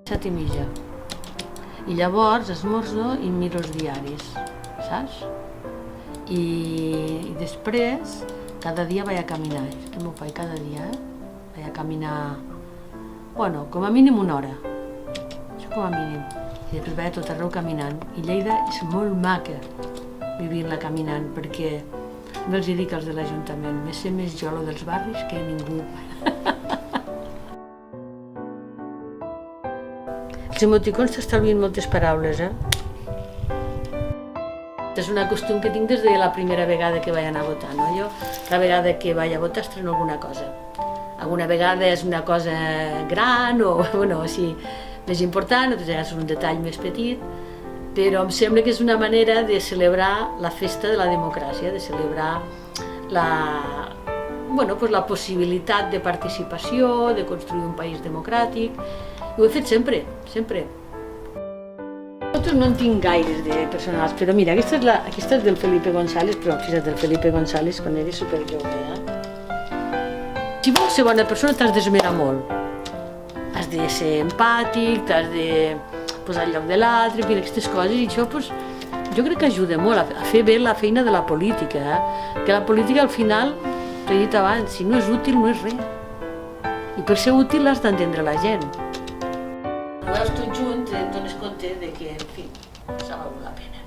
7 i mitja. I llavors esmorzo i miro els diaris, saps? I després, cada dia vaig a caminar, és que m'ho faig cada dia, vaig a caminar, bueno, com a mínim una hora, això com a mínim, i després vaig a tot arreu caminant, i Lleida és molt maca vivint-la caminant, perquè no els dic als de l'Ajuntament, me sé més jo lo dels barris que ningú. Els emoticons t'estalvien moltes paraules, És una costum que tinc des de la primera vegada que vaig anar a votar, no? Jo, la vegada que vaig a votar, estreno alguna cosa. Alguna vegada és una cosa gran o, bueno, així, més important, altres vegades és un detall més petit, però em sembla que és una manera de celebrar la festa de la democràcia, de celebrar la possibilitat de participació, de construir un país democràtic. I ho he fet sempre, sempre. No en tinc gaires de personals, però mira, aquesta és del Felipe González, però fixa't, del Felipe González quan era superjove. Si vols ser bona persona t'has d'esmerar molt. Has de ser empàtic, t'has de posar al lloc de l'altre, mira, aquestes coses, i això jo crec que ajuda molt a fer bé la feina de la política, que la política al final, t'ho he dit abans, si no és útil no és res. I per ser útil has d'entendre la gent. Ho veus tot junt i et dones compte que, en fi, s'ha valgut la pena.